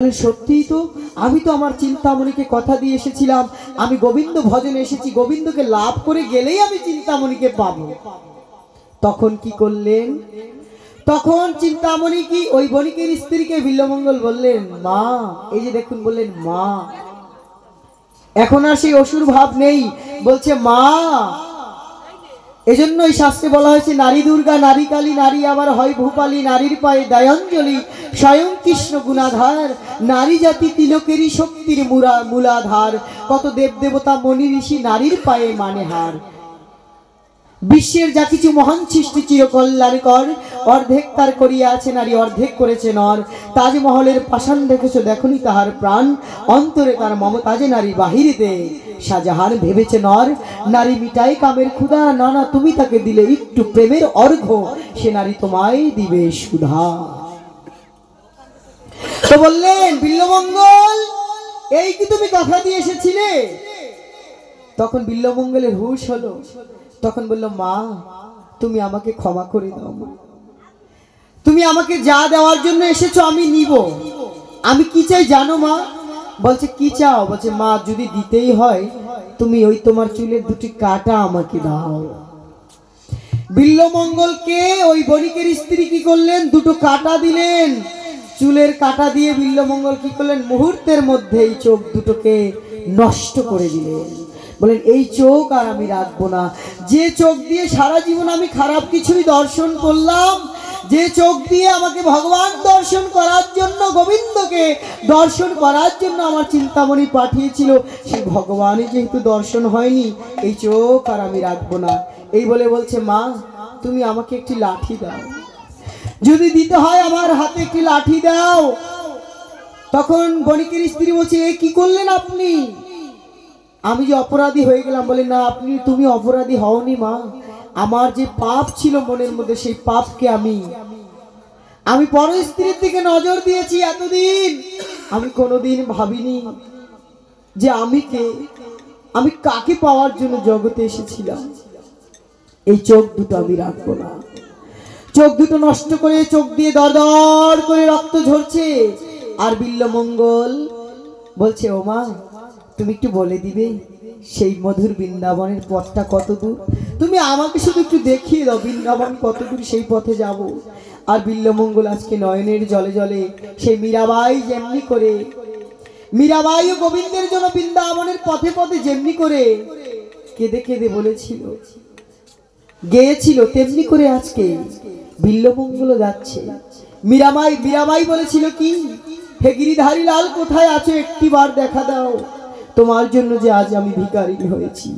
সত্যি তো আমি তো আমার চিন্তামণিকে কথা দিয়ে এসেছিলাম, আমি গোবিন্দ ভজনে এসেছি, গোবিন্দকে লাভ করে গেলেই আমি চিন্তামণিকে পাবো। তখন কি করলেন? তখন চিন্তামণি কি ওই বণিকের স্ত্রীকে বিল্বমঙ্গল বললেন, মা, এই যে দেখুন, বললেন মা। এখন আর সেই অসুর ভাব নেই, বলছে মা। এজন্য এই শাস্ত্রে বলা হয়েছে, নারী দুর্গা, নারী কালী, নারী আবার হয় ভূপালী, নারীর পায়ে দয়াঞ্জলি, স্বয়ং কৃষ্ণ গুণাধার, নারী জাতি তিলকেরই শক্তির মূলাধার, কত দেব দেবতা মনি ঋষি নারীর পায়ে মানে হার। বিশ্বের যা কিছু মহান সৃষ্টি চিরকল্যাণকর, অর্ধেক তার করিয়া আছে নারী, অর্ধেক করেছে নর। তাজমহলের পাষাণ দেখেছো, দেখনি তাহার প্রাণ, অন্তরে তার মমতাজে নারী, বাহিরেতে শাহজাহান ভেবেছে নর। নারী মিটাই কামের ক্ষুধা, না না তুমি তাকে দিলে একটু প্রেমের অর্ঘ্য, সে নারী তোমায় দিবে সুধা। তো বললেন বিল্বমঙ্গল, এই কি তুমি কথা দিয়ে এসেছিলে? তখন বিল্বমঙ্গলের হুঁশ হলো। তখন বলল, মা, তুমি আমাকে ক্ষমা করে দাও। তুমি আমাকে যা দেওয়ার জন্য এসেছো আমি নিব। আমি কি চাই জানো মা? বলছে কি চাও? বলছে মা, যদি দিতেই হয় তুমি ওই তোমার চুলের দুটি কাঁটা আমাকে দাও। বিল্বমঙ্গলকে ওই বণিকের স্ত্রী কি করলেন? দুটো কাঁটা দিলেন। চুলের কাঁটা দিয়ে বিল্বমঙ্গল কি করলেন? মুহূর্তের মধ্যেই চোখ দুটোকে নষ্ট করে দিলেন। বলেন, এই চোখ আর আমি রাখবো না। যে চোখ দিয়ে সারা জীবন আমি খারাপ কিছুই দর্শন করলাম, যে চোখ দিয়ে আমাকে ভগবান দর্শন করার জন্য, গোবিন্দকে দর্শন করার জন্য আমার চিন্তামণি পাঠিয়েছিল, সেই ভগবানই যেহেতু দর্শন হয়নি, এই চোখ আর আমি রাখবো না। এই বলে বলছে, মা, তুমি আমাকে একটি লাঠি দাও, যদি দিতে হয় আমার হাতে একটি লাঠি দাও। তখন বণিকের স্ত্রী বলছে, এ কি করলেন আপনি? আমি যে অপরাধী হয়ে গেলাম। বলে, না, তুমি অপরাধী হওনি মা। আমার যে পাপ ছিল মনের মধ্যে, সেই পাপকে আমি পর স্ত্রীর দিকে নজর দিয়েছি এতদিন। আমি কোনোদিন ভাবিনি যে আমি কাকে পাওয়ার জন্য জগতে এসেছিলাম। এই চোখ দুটো আমি রাখবো না। চোখ দুটো নষ্ট করে, চোখ দিয়ে দর দর করে রক্ত ঝরছে। আর বিল্বমঙ্গল বলছে, ও মা, তুমি একটু বলে দিবে সেই মধুর বৃন্দাবনের পথটা কত দূর? তুমি আমাকে শুধু একটু দেখিয়ে দাও, বৃন্দাবন কত দূর, সেই পথে যাব। আর বিল্বমঙ্গল আজকে নয়নের জলে জলে সেই মীরাবাই যেমনি করে, মীরাবাই ও গোবিন্দের জন্য বৃন্দাবনের পথে পথে যেমনি করে কেঁদে কেঁদে বলেছিল, গেয়েছিল, তেমনি করে আজকে বিল্বমঙ্গল যাচ্ছে। মীরাবাই বলেছিল কি, হে গিরিধারী লাল, কোথায় আছো? একটি বার দেখা দাও, তোমার জন্য যে আজ আমি ভিখারিনী হয়েছি।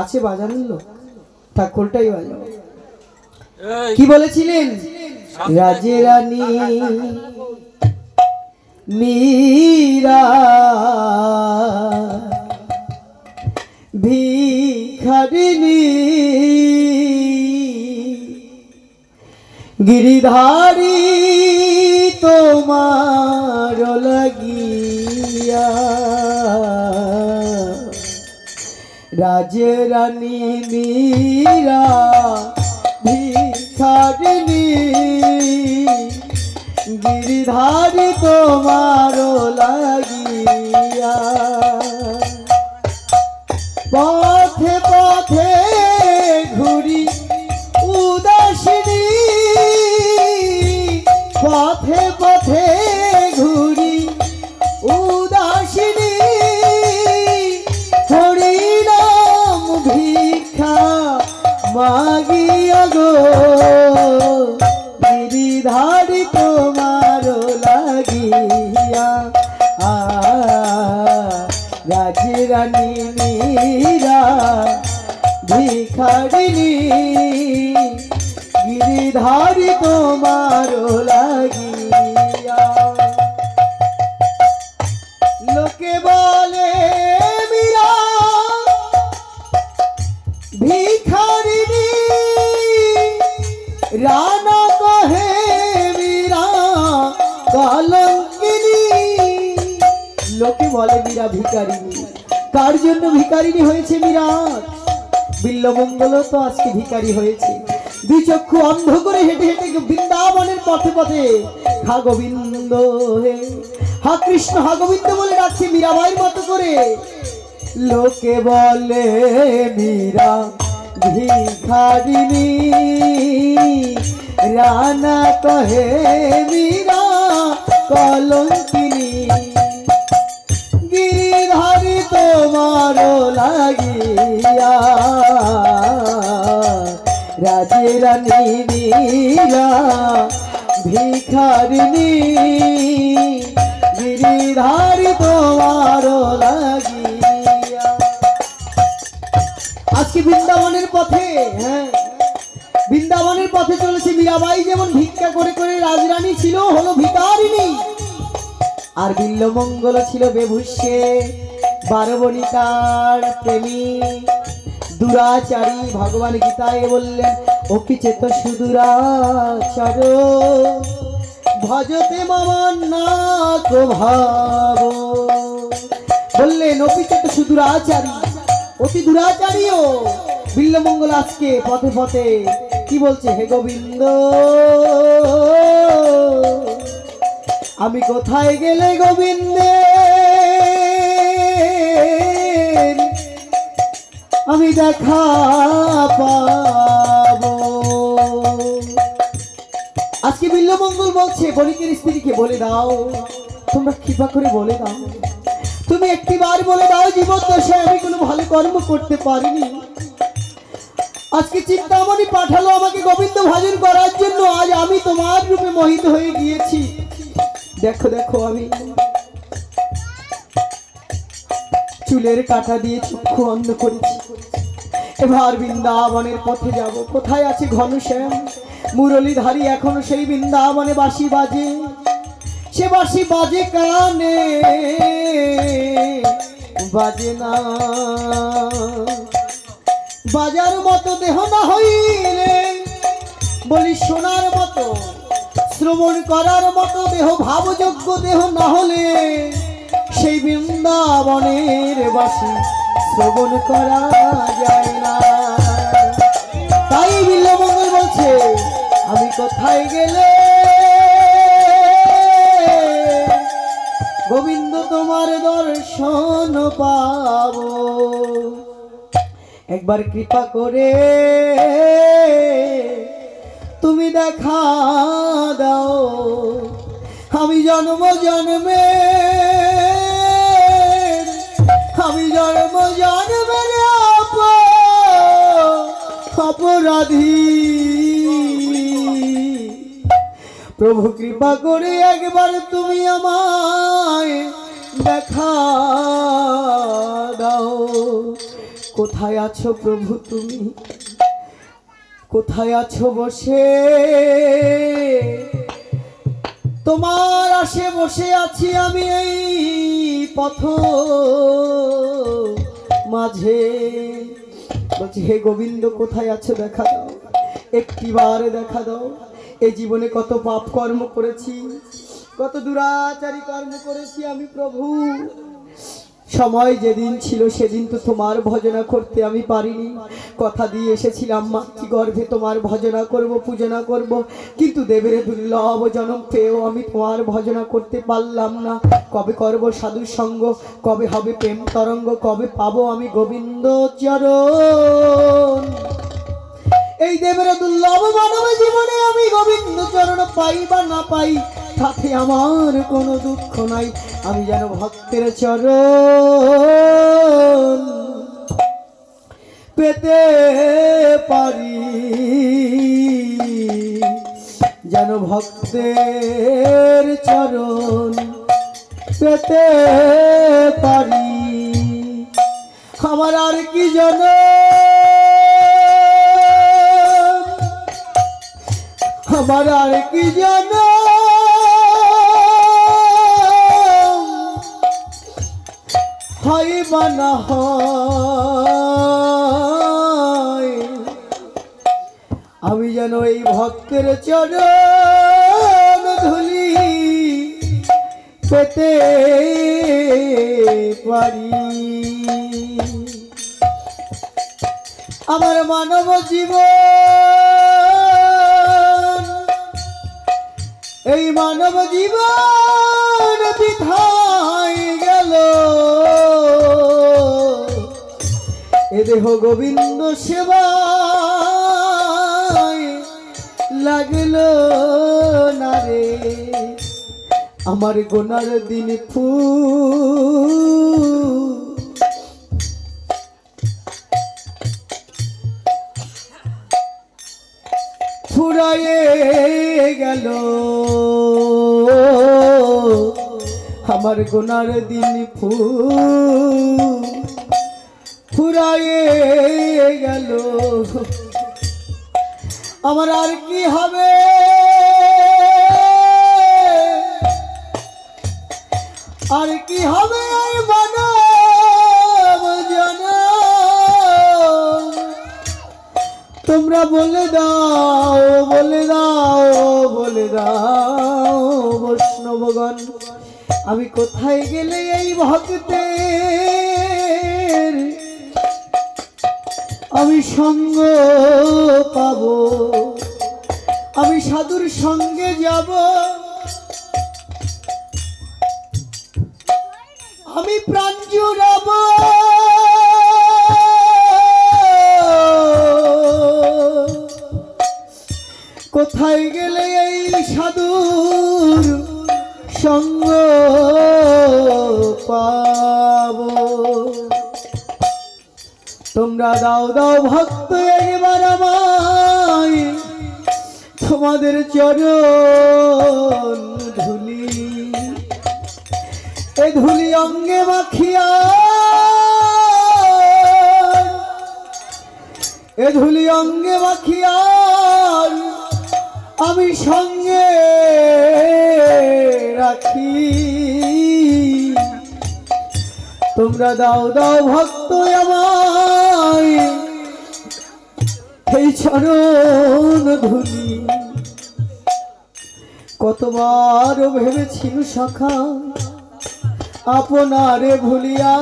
আছে বাজানোর লোক, ঠাকুরটাই বাজাও। কি বলেছিলেন? রাজে রানী মীরা ভিখারিনী, গিরিধারী তোমার লাগিয়া, রাজে রানী মীরা ভিখারিনী, গিরিধারী তোমার লাগিয়া, পথে পথে ঘুরি উদাসিনী, পথে পথে ঘুরি উদাসিনী, হরিনাম ভিক্ষা মাগিয়া গো, গিরিধারী তোমার লাগিয়া, রাজে রানী মীরা ভিখারিনী, গিরিধারী তোমার লাগিয়া। লোকে বলে মীরা ভিখারিনী, রানা কহে মীরা কলঙ্কিনী। লোকে বলে মীরা ভিখারিনী। কার জন্য ভিখারিনী হয়েছে মীরা? বিল্বমঙ্গল তো আজকে ভিখারি হয়েছে। দুই চক্ষু অন্ধ করে হেঁটে হেঁটে বৃন্দাবনের পথে পথে, খা গোবিন্দ হে হা কৃষ্ণ হা গোবিন্দ বলে ডাকছে মীরাবাইয়ের মতো করে। লোকে বলে মীরা ভিখারিণী, রানা কহে মীরা কলঙ্কিনী। গিরিধারী তোমার লাগিয়া রাজে রানী মীরা ভিখারিণী, গিরিধারী তোমার লাগিয়া। আজকে বৃন্দাবনের পথে, হ্যাঁ বৃন্দাবনের পথে চলেছে মীরাবাই। যেমন ভিক্ষা করে করে রাজরানী ছিল, হলো ভিখারিণী। আর বিল্লমঙ্গল ছিল বেভুষ্যে বারবণিকার প্রেমী দুরাচারী। ভগবান গীতায় বললেন অপি চেত সুদুরাচার ভজতে মামান্নাথ ভাব। বললেন অপি চেত সুদুরাচারী, অতি দুরাচারীও বিল্লমঙ্গল আজকে পথে পথে কি বলছে, হে গোবিন্দ আমি কোথায় গেলে গোবিন্দে আমি দেখা পাবো। আজকে বিল্লমঙ্গল বলছে বণিকের স্ত্রীকে, বলে দাও তোমরা কৃপা করে বলে দাও, তুমি একটিবার বলে দাও জীবন দশায় আমি কোনো ভালো কর্ম করতে পারিনি। আজকে চিন্তামণি পাঠালো আমাকে গোবিন্দ ভজন করার জন্য, আজ আমি তোমার রূপে মোহিত হয়ে গিয়েছি। দেখো দেখো আমি চুলের কাঁটা দিয়ে চক্ষু অন্ধ করেছি। এবার বৃন্দাবনের পথে যাব। কোথায় আছে ঘনশ্যাম মুরলীধারী? এখনো সেই বৃন্দাবনে বাঁশি বাজে, সে বাঁশি বাজে কানে বাজে না। বাজার মতো দেহ না হইলে, বলি সোনার মতো শ্রবণ করার মতো দেহ, ভাবযোগ্য দেহ না হলে সেই বৃন্দাবনের বাঁশি শ্রবণ করা যায় না। তাই বিল্লমঙ্গল বলছে আমি কোথায় গেলে গোবিন্দ তোমার দর্শন পাবো। একবার কৃপা করে তুমি দেখা দাও, আমি জন্ম জন্মে অপরাধী। প্রভু কৃপা করে একবার তুমি আমায় দেখা দাও। কোথায় আছো প্রভু তুমি, কোথায় আছো বসে? তোমার আশে বসে আছি আমি এই পথ মাঝে। বলছি হে গোবিন্দ কোথায় আছো দেখা দাও, একটিবার দেখা দাও। এই জীবনে কত পাপ কর্ম করেছি, কত দুরাচারী কর্ম করেছি আমি প্রভু। সময় যেদিন ছিল সেদিন তো তোমার ভজনা করতে আমি পারিনি। কথা দিয়ে এসেছিলাম মাতৃগর্ভে তোমার ভজনা করব, পূজনা করব, কিন্তু দেবের দুর্লভ জনম পেয়েও আমি তোমার ভজনা করতে পারলাম না। কবে করব সাধু সঙ্গ, কবে হবে প্রেম তরঙ্গ, কবে পাবো আমি গোবিন্দ চরণ? এই দেবের দুর্লভ মানব জীবনে আমি গোবিন্দ চরণ পাই বা না পাই তাতে আমার কোনো দুঃখ নাই। আমি যেন ভক্তের চরণ পেতে পারি, যেন ভক্তের চরণ পেতে পারি। আমার আর কি যেন আমার আর কি যেন হয় বা না হয়, আমি যেন এই ভক্তের চরণ ধুলি পেতে পারি। আমার মানব জীবন এই মানব জীবন বৃথায় গেল, এ দেহ গোবিন্দ সেবায় লাগলো না রে। আমার গোনার দিন ফুরায়ে গেল, আমার গোনার দিন ফুরায়ে গেল। আমার আর কি হবে, আর কি হবে এই মানব জনম। তোমরা বলে দাও, বলে দাও, বলে দাও বৈষ্ণবগণ, আমি কোথায় গেলে এই ভক্তের আমি সঙ্গ পাব, আমি সাধুর সঙ্গে যাব, আমি প্রাণ জুড়াব। কোথায় গেলে এই সাধুর সঙ্গ পাব। তোমরা দাও দাও ভক্ত একবার আমায় তোমাদের চরণ ধুলি, এ ধুলি অঙ্গে মাখিয়া, এ ধুলি অঙ্গে মাখিয়া আমি সঙ্গে রাখি। তোমরা দাও দাও ভক্ত আমায় এই চরণ ধুলি। কতবার ভেবেছিল সখা আপনারে ভুলিয়া,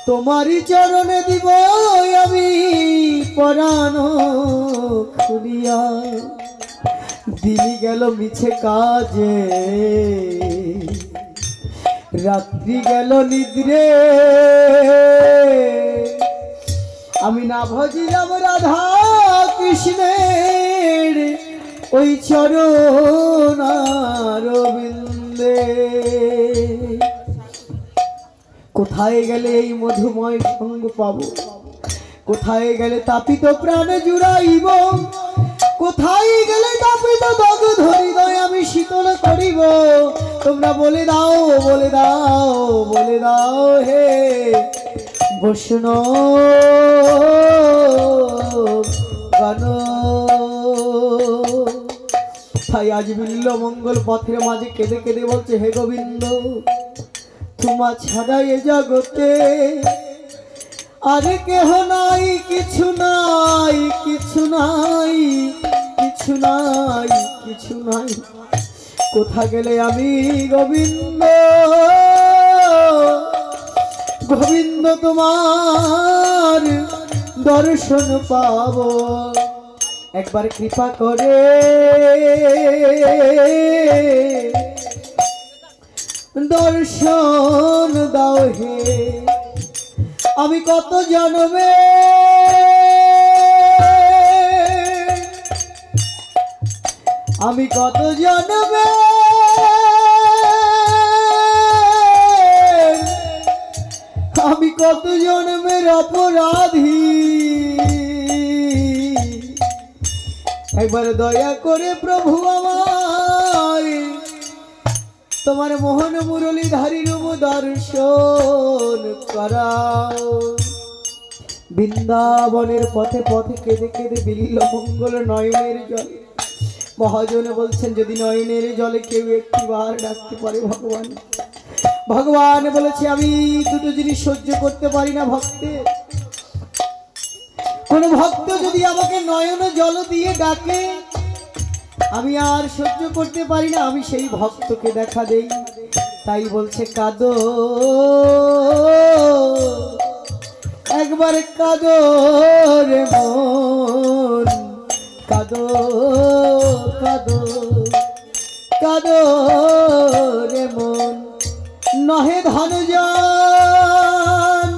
তোমারই চরণে দিব আমি পরাণ খুলিয়া। দিন গেল মিছে কাজে, রাত্রি গেল নিদ্রে, আমি না ভজিলাম রাধা কৃষ্ণের ওই চরণ আরবিন্দে। কোথায় গেলে এই মধুময় সঙ্গ পাব, কোথায় গেলে তাপিত প্রাণে জুড়াইব, কোথায় গেলে তাপিত দগ্ধ হৃদয় আমি শীতল করিব। তোমরা বলে দাও, বলে দাও, বলে দাও হে বৈষ্ণবগণ। তাই আজ বিল্ল মঙ্গল পথের মাঝে কেঁদে কেঁদে বলছে, হে গোবিন্দ তোমা ছাড়া এ জগতে আর কেহ নাই, কিছু নাই, কিছু নাই, কিছু নাই, কিছু নাই। কোথা গেলে আমি গোবিন্দ, গোবিন্দ তোমার দর্শন পাব। একবার কৃপা করে দর্শন দাও হে। আমি কত জন্মে আমি কত জন্মে আমি কত জন্মের অপরাধী। একবার দয়া করে প্রভু আমায় তোমার মোহন মুরলীধারী রূপ দর্শন করাও। বৃন্দাবনের পথে পথে কেঁদে কেঁদে বিল্ল মঙ্গল নয়নের জল। মহাজন বলছেন যদি নয়নের জলে কেউ একটি বার ডাকতে পারে ভগবান, ভগবান বলেছে আমি দুটো জিনিস সহ্য করতে পারি না ভক্তের। কোন ভক্ত যদি আমাকে নয়ন জল দিয়ে ডাকে আমি আর সহ্য করতে পারি না, আমি সেই ভক্তকে দেখা দেই। তাই বলছে কাঁদো, একবার কাঁদো রে মন, কাদো কাদো কাদো রে মন, নহে ধনজন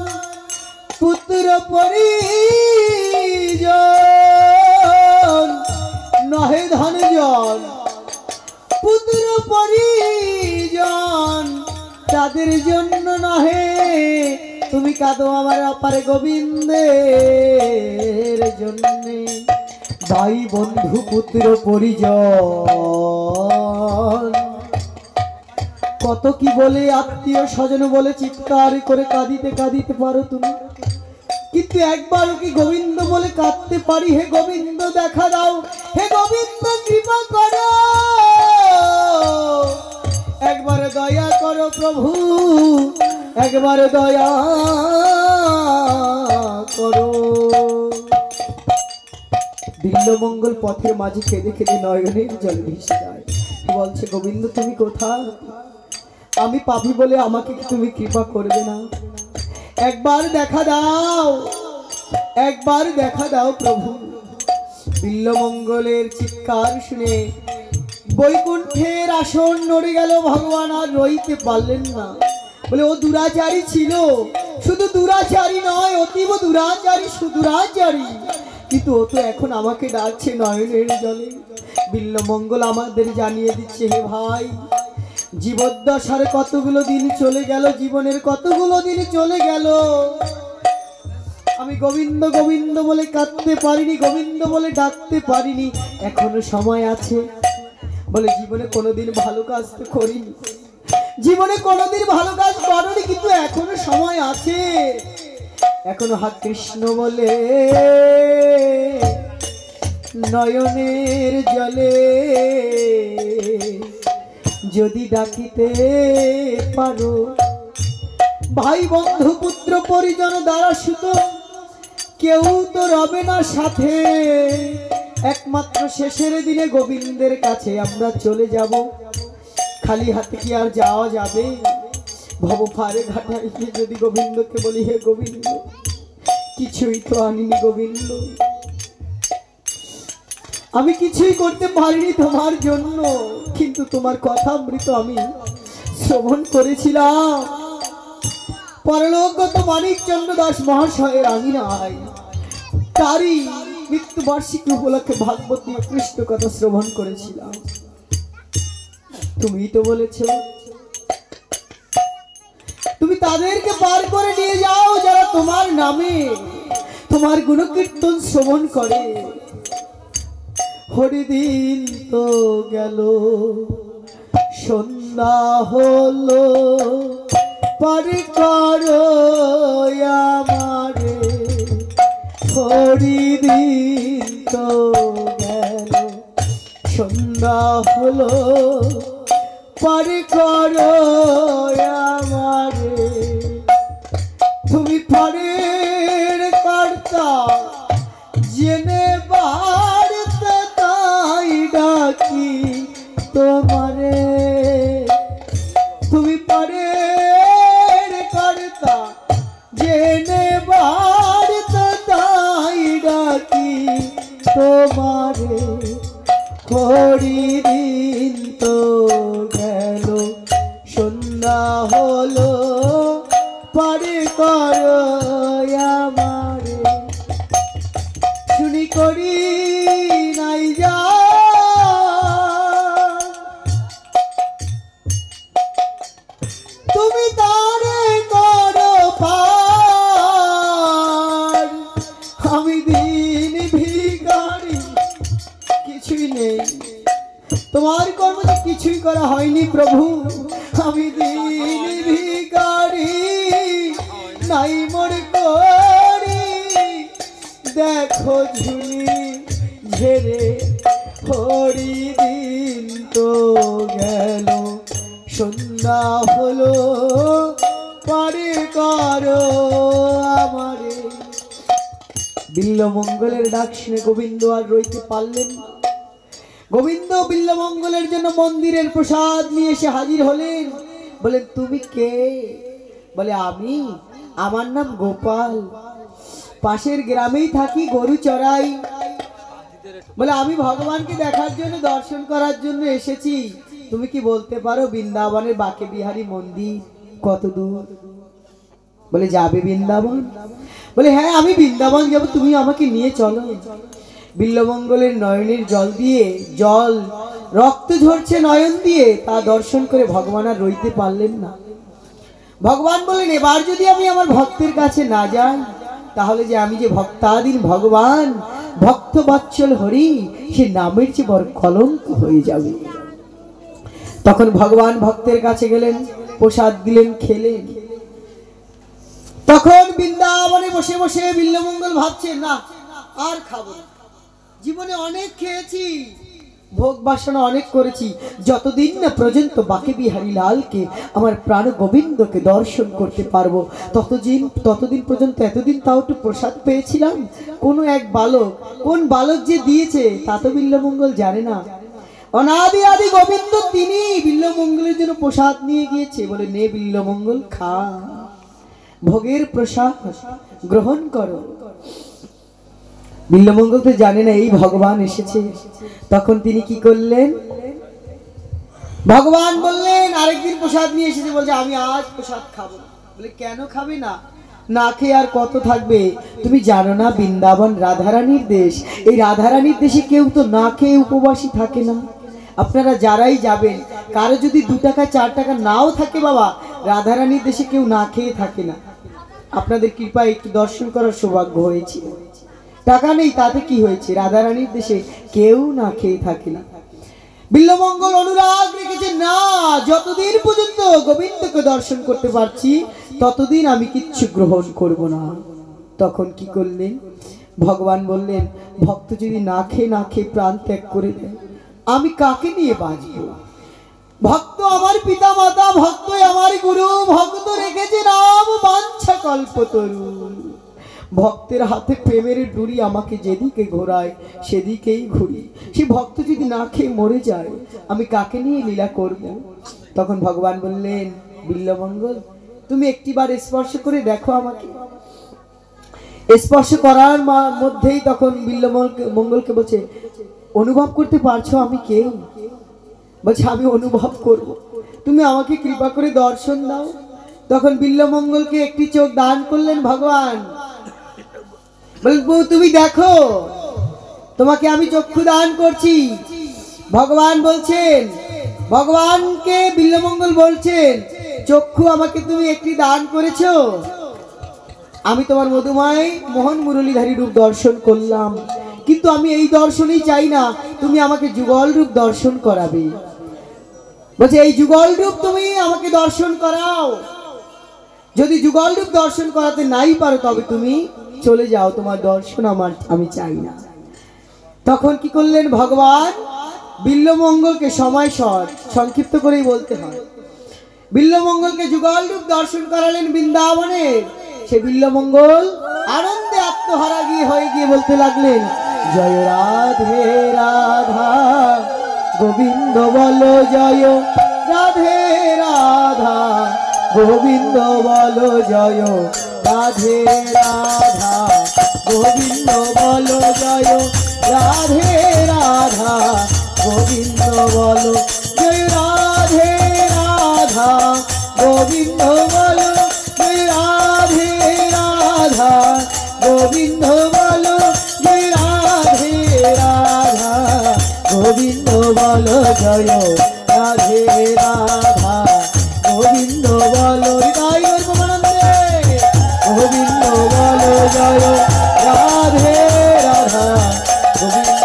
পুত্র পরিজন, নহে ধনজন পুত্র পরিজন, তাদের জন্য নহে তুমি কাঁদো আমার অপারে গোবিন্দের জন্যে। ভাই বন্ধু পুত্র পরিজন কত কি বলে, আত্মীয় স্বজন বলে চিৎকার করে কাঁদিতে কাঁদিতে পারো তুমি, কিন্তু একবারও কি গোবিন্দ বলে কাঁদতে পারি? হে গোবিন্দ দেখা দাও, হে গোবিন্দ কৃপা করো, একবার দয়া করো প্রভু, একবার দয়া করো। বিল্লমঙ্গল পথের মাঝে কেঁদে কেঁদে নয়নের জল ভেসে যায়, বলছে গোবিন্দ তুমি কোথায়? আমি পাপী বলে আমাকে কি তুমি কৃপা করবে না? একবার দেখা দাও, একবার দেখা দাও প্রভু। বিল্লমঙ্গলের চিৎকার শুনে বৈকুণ্ঠের আসন নড়ে গেল, ভগবান আর রইতে পারলেন না। বলে ও দুরাচারী ছিল, শুধু দুরাচারী নয়, অতীব দুরাচারী, সুদুরাচারী, কিন্তু ও তো এখন আমাকে ডাকছে নয়নের জলে। বিল্লমঙ্গল আমাদের জানিয়ে দিচ্ছে, হে ভাই জীবদ্দশার কতগুলো দিন চলে গেল, জীবনের কতগুলো দিন চলে গেল, আমি গোবিন্দ গোবিন্দ বলে কাঁদতে পারিনি, গোবিন্দ বলে ডাকতে পারিনি, এখনো সময় আছে। বলে জীবনে কোনোদিন ভালো কাজ তো করিনি, জীবনে কোনোদিন ভালো কাজ করিনি, কিন্তু এখনো সময় আছে, এখনো হাত কৃষ্ণ বলে নয়নের জলে যদি ডাকিতে পারো। ভাই বন্ধু পুত্র পরিজন দ্বারা সুত কেউ তো রবে না সাথে, একমাত্র শেষের দিনে গোবিন্দের কাছে আমরা চলে যাব। খালি হাতে কি আর যাওয়া যাবে? ভব পারে ঘাটায় গিয়ে যদি গোবিন্দকে বলি, হে গোবিন্দ কিছুই তো আনিনি গোবিন্দ, আমি কিছুই করতে পারিনি তোমার জন্য, কিন্তু তোমার কথা অমৃত আমি শ্রবণ করেছিলাম। পরলোকগত মানিকচন্দ্র দাস মহাশয়ের আঙিনায় তারই মৃত্যুবার্ষিকী উপলক্ষে ভাগবত নিয়ে কৃষ্ণ কথা শ্রবণ করেছিলাম। তুমি তো বলেছ তুমি তাদেরকে পার করে নিয়ে যাও যারা তোমার নামে তোমার গুণকীর্তন শ্রবণ করে। হরিদিন তো গেল, সন্ধ্যা হলো, পার করো আমারে। হরিদিন তো গেল, সন্ধ্যা হলো, পার করো আমারে। তুমি পারের কর্তা জেনে বাড়তে তাই ডাকি তোমারে। তুমি পারের কর্তা জেনে বাড়তে তাই ডাকি তোমারে। হরিদিন তো গেল, সন্ধ্যা হলো, পারে করো আমারে। শুনি করি নাই যা তুমি তারে করো পার, আমি দিন ভিখারি কিছুই নেই, তোমার কর্ম যে কিছুই করা হয়নি প্রভু। আমি দিন ভিখারি নাই মোর করি, দেখো ঝুলি ঝেড়ে। হরিদিন তো গেল, সন্ধ্যা হলো, পারে করো আমারে। বিল্লমঙ্গলের ডাক শুনে গোবিন্দ আর রইতে পারলেন না। গোবিন্দ বিল্লমঙ্গলের জন্য মন্দিরের প্রসাদ নিয়ে এসে হাজির হলেন। বলেন তুমি কে? বলে আমি, আমার নাম গোপাল, পাশের গ্রামেই থাকি, গরু চড়াই। বলে আমি ভগবানকে দেখার জন্য, দর্শন করার জন্য এসেছি। তুমি কি বলতে পারো বৃন্দাবনের বাঁকে বিহারী মন্দির কত দূর? বলে যাবে বৃন্দাবন? বলে হ্যাঁ আমি বৃন্দাবন যাব, তুমি আমাকে নিয়ে চলো। বিল্বমঙ্গলের নয়নের জল দিয়ে, জল রক্ত ঝরছে নয়ন দিয়ে, তা দর্শন করে ভগবান আর রইতে পারলেন না। ভগবান বলেন এবার যদি আমি আমার ভক্তের কাছে না যাই, তাহলে যে আমি যে ভক্তাধীন ভগবান, ভক্ত বৎসল হরি, সে নামের চেয়ে বড় কলঙ্ক হয়ে যাবে। তখন ভগবান ভক্তের কাছে গেলেন, প্রসাদ দিলেন, খেলেন। তখন বৃন্দাবনে বসে বসে বিল্বমঙ্গল ভাবছে না আর খাবো না, জীবনে অনেক খেয়েছি, ভোগ বাসনা অনেক করেছি, যতদিন না পর্যন্ত বাঁকে বিহারী লালকে, আমার প্রাণ গোবিন্দকে দর্শন করতে পারবো, ততদিন পর্যন্ত, এতদিন তাও একটু প্রসাদ পেয়েছিলাম। কোনো এক বালক, কোন বালক যে দিয়েছে তা তো বিল্বমঙ্গল জানে না। অনাদি আদি গোবিন্দ তিনি বিল্বমঙ্গলের জন্য প্রসাদ নিয়ে গিয়েছে। বলে নে বিল্বমঙ্গল, খা, ভোগের প্রসাদ গ্রহণ করো। বিল্বমঙ্গল তো জানে না এই ভগবান এসেছে। তখন তিনি কি করলেন? ভগবান বললেন আরেকদিন প্রসাদ নিয়ে এসেছে, বলছে আমি আজ প্রসাদ খাবো না। বলে কেন খাবে না? না খেয়ে আর কত থাকবে? তুমি জানো না বৃন্দাবন রাধারানীর দেশ, এই রাধারানীর দেশে কেউ তো না খেয়ে উপবাসী থাকে না। আপনারা যারাই যাবেন, কারো যদি 2 টাকা 4 টাকা নাও থাকে বাবা, রাধারানীর দেশে কেউ না খেয়ে থাকে না। আপনাদের কৃপায় একটু দর্শন করার সৌভাগ্য হয়েছে। টাকা নেই তাতে কি হয়েছে, রাধারানীর দেশে কেউ না খেয়ে থাকে না। বিল্বমঙ্গল অনুরাগ রেখেছে, না যতদিন পর্যন্ত গোবিন্দকে দর্শন করতে পারছি ততদিন আমি কিচ্ছু গ্রহণ করব না। তখন কি করলেন? ভগবান বললেন ভক্ত যদি না খেয়ে প্রাণ ত্যাগ করে দেয়, আমি কাকে নিয়ে বাঁচব? ভক্ত আমার পিতা মাতা, ভক্ত আমার গুরু, ভক্ত রেখেছে নাম বাঞ্ছা কল্পতরু। ভক্তের হাতে প্রেমের ডুরি আমাকে যেদিকে ঘোরায় সেদিকেই ঘুরি। সে ভক্ত যদি না খেয়ে মরে যায়, আমি কাকে নিয়ে লীলা করব? তখন ভগবান বললেন বিল্বমঙ্গল, তুমি একটিবার স্পর্শ করে দেখো আমাকে। স্পর্শ করার মধ্যেই তখন বিল্বমঙ্গলকে বলছে, অনুভব করতে পারছো আমি কে? বলছে আমি অনুভব করব, তুমি আমাকে কৃপা করে দর্শন দাও। তখন বিল্বমঙ্গলকে একটি চোখ দান করলেন ভগবান। বলবো তুমি দেখো, তোমাকে আমি চক্ষু দান করছি। ভগবান বলছেন, ভগবানকে বিল্বমঙ্গল বলছেন চক্ষু আমাকে তুমি একটি দান করেছো, আমি তোমার মধুময় মোহন মুরলীধারী রূপ দর্শন করলাম, কিন্তু আমি এই দর্শনই চাই না, তুমি আমাকে যুগল রূপ দর্শন করাবে। বলছে এই যুগল রূপ তুমি আমাকে দর্শন করাও, যদি যুগল রূপ দর্শন করাতে নাই পারো তবে তুমি চলে যাও, তোমার দর্শন আমি চাই না। তখন কি করলেন ভগবান? বিল্বমঙ্গলকে সময় সংক্ষিপ্ত করেই বলতে হয়, বিল্বমঙ্গলকে যুগল রূপ দর্শন করালেন বৃন্দাবনে। সে বিল্বমঙ্গল আনন্দে আত্মহারা হয়ে গিয়ে বলতে লাগলেন, জয় রাধে রাধা গোবিন্দ বলো জয়, রাধে রাধা গোবিন্দ বলো জয়, রাধে রাধা গোবিন্দ বলো জয়, রাধে রাধা গোবিন্দ বলো জয়, রাধে রাধা গোবিন্দ বলো জয়, রাধে রাধা গোবিন্দ বলো জয়, রাধে রাধা গোবিন্দ বলো জয়, রাধে রাধা গোবিন্দ বলো, হৃদয় গর্বানন্দে গোবিন্দ বলো জয়, রাধে রাধা গোবিন্দ।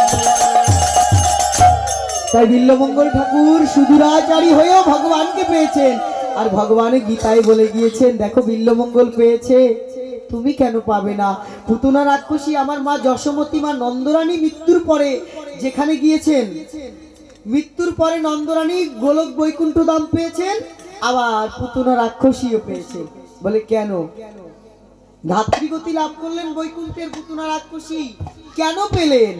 তাই বিল্বমঙ্গল ঠাকুর সুদূরাচারী হয়েও ভগবানকে পেয়েছেন। আর ভগবানের গীতায় বলে গিয়েছেন, দেখো বিল্বমঙ্গল পেয়েছে, তুমি কেন পাবে না? পুতনা রাক্ষসী আমার মা যশোমতী, মা নন্দরানী মৃত্যুর পরে যেখানে গিয়েছেন, মৃত্যুর পরে নন্দরানী গোলক বৈকুণ্ঠ ধাম পেয়েছেন, আবার পুতনা রাক্ষসীও পেয়েছে। বলে কেন? ধাত্রীগতি লাভ করলেন বৈকুণ্ঠের পুতনা রাক্ষসী, কেন পেলেন?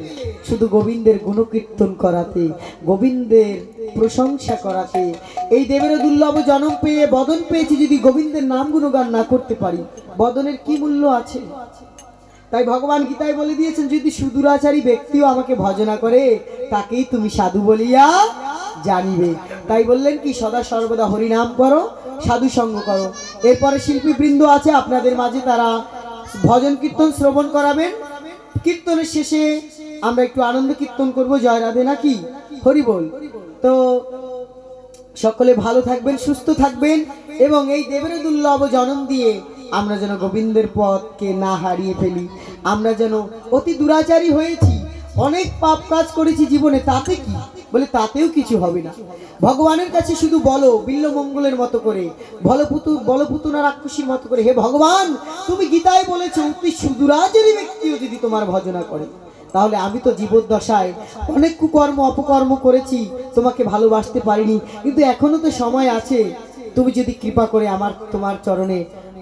শুধু গোবিন্দের গুণকীর্তন করাতে, গোবিন্দের প্রশংসা করাতে। এই দেবের দুর্লভ জন্ম পেয়ে বদন পেয়েছি, যদি গোবিন্দের নাম গুণগান না করতে পারি, বদনের কি মূল্য আছে? তাই ভগবান গীতায় বলে দিয়েছেন, যদি সুদূরাচারী ব্যক্তিও আমাকে ভজনা করে তাকেই তুমি সাধু বলিয়া জানিবে। তাই বললেন কি, সদা সর্বদা হরি নাম করো, সাধু সঙ্গ করো। এরপরে শিল্পীবৃন্দ আছে আপনাদের মাঝে, তারা ভজন কীর্তন শ্রবণ করাবেন। কীর্তনের শেষে আমরা একটু আনন্দ কীর্তন করব, জয় রাধে নাকি হরি বল। তো সকলে ভালো থাকবেন, সুস্থ থাকবেন, এবং এই দেবের দুর্লভ জনম দিয়ে আমরা যেন গোবিন্দের পথকে না হারিয়ে ফেলি। আমরা যেন অতি দুরাচারী হয়েছি, অনেক পাপ কাজ করেছি জীবনে, তাতে কি বলে, তাতেও কিছু হবে না। ভগবানের কাছে শুধু বলো বিল্লমঙ্গলের মতো করে, বলপুতুনা রাক্ষসীর মতো করে, হে ভগবান, তুমি গীতায় বলেছো অতি সুদূরাচারী ব্যক্তিও যদি তোমার ভজনা করে, তাহলে আমি তো জীবদ্দশায় অনেক কুকর্ম অপকর্ম করেছি, তোমাকে ভালোবাসতে পারিনি, কিন্তু এখনো তো সময় আছে। তুমি যদি কৃপা করে তোমার চরণে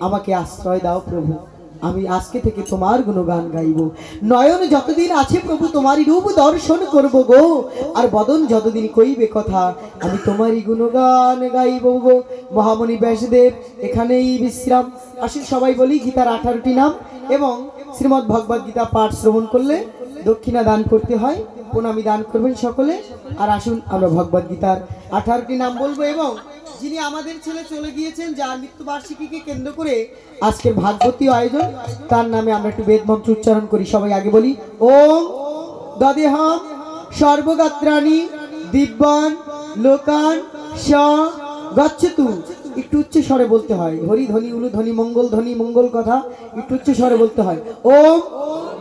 আমাকে আশ্রয় দাও প্রভু, আমি আজকে থেকে তোমার গুণগান গাইব। নয়ন যতদিন আছে প্রভু তোমারই রূপ দর্শন করব গো, আর বদন যতদিন কইবে কথা আমি তোমারই গুণগান গাইব গো। মহামণি ব্যাসদেব এখানেই বিশ্রাম। আসুন সবাই বলি গীতার 18টি নাম, এবং শ্রীমদ্ ভগবদ গীতা পাঠ শ্রবণ করলে দক্ষিণা দান করতে হয়, প্রণামী দান করবেন সকলে। আর আসুন আমরা ভগবদ গীতার 18টি নাম বলবো, এবং যিনি আমাদের ছেলে চলে গিয়েছেন, যার মৃত্যুবার্ষিকীকে কেন্দ্র করে আজকের ভাগবতী আয়োজন, তার নামে আমরা একটু বেদ মন্ত্র উচ্চারণ করি। সবাই আগে বলি, ওম দদেহম সর্বগাত্রাণি দিব্যান লোকান স গচ্ছতু। একটু উচ্চ স্বরে বলতে হয়, হরি ধ্বনি উলু ধ্বনি মঙ্গল ধ্বনি মঙ্গল কথা একটু উচ্চ স্বরে বলতে হয়। ওম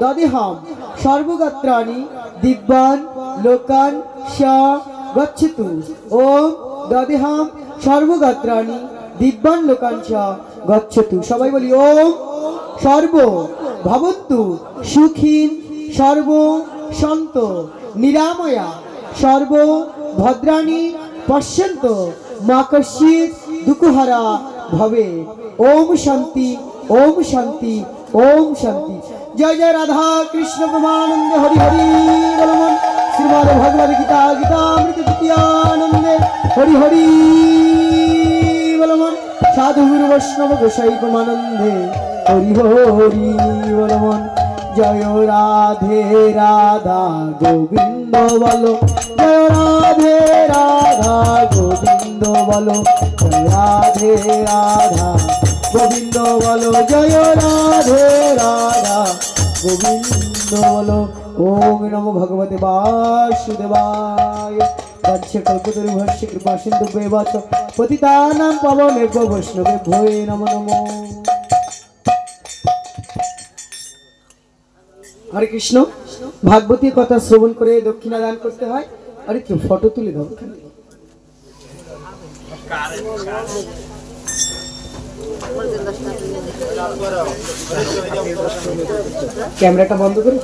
দদেহম সর্বগাত্রাণি দিব্যান লোকান স গচ্ছতু। ওম দদেহম সর্বগাত্রাণি দিব্যান লোকান স গচ্ছতু। সবাই বলি, ওম সর্ব ভবন্তু সুখীন সর্ব সন্ত নিরাময়া সর্ব ভদ্রাণি পশ্যন্ত মা কশ্চিৎ দুঃখহারা ভবে। ওম শান্তি, ওম শান্তি, ওম শান্তি। জয় জয় রাধা কৃষ্ণ প্রেমানন্দে হরি হরি বলমন। শ্রীমদ্ ভগবদ গীতা গীতামৃত তৃতীয়ানন্দে হরি হরি বলমন। সাধু গুরু বৈষ্ণব গোসাই প্রেমানন্দে হরি হরি বলমন। জয় রাধে রাধা গোবিন্দ বলো, জয় রাধে রাধা গোবিন্দ বলো, জয় রাধে রাধা গোবিন্দ বলো, জয় রাধে রাধা গোবিন্দ বলো। ওম নমো ভগবতে বাসুদেবায়। বৎসে কল্পতরুভ্যশ্চ কৃপা সিন্ধুভ্যেব চ পতিতানাং পাবনেভ্যো বৈষ্ণবেভ্যো নমো নমো। হরে কৃষ্ণ। ভাগবতীর কথা শ্রবণ করে দক্ষিণা দান করতে হয়। আরে কেউ ফটো তুলে দাও, ক্যামেরাটা বন্ধ করে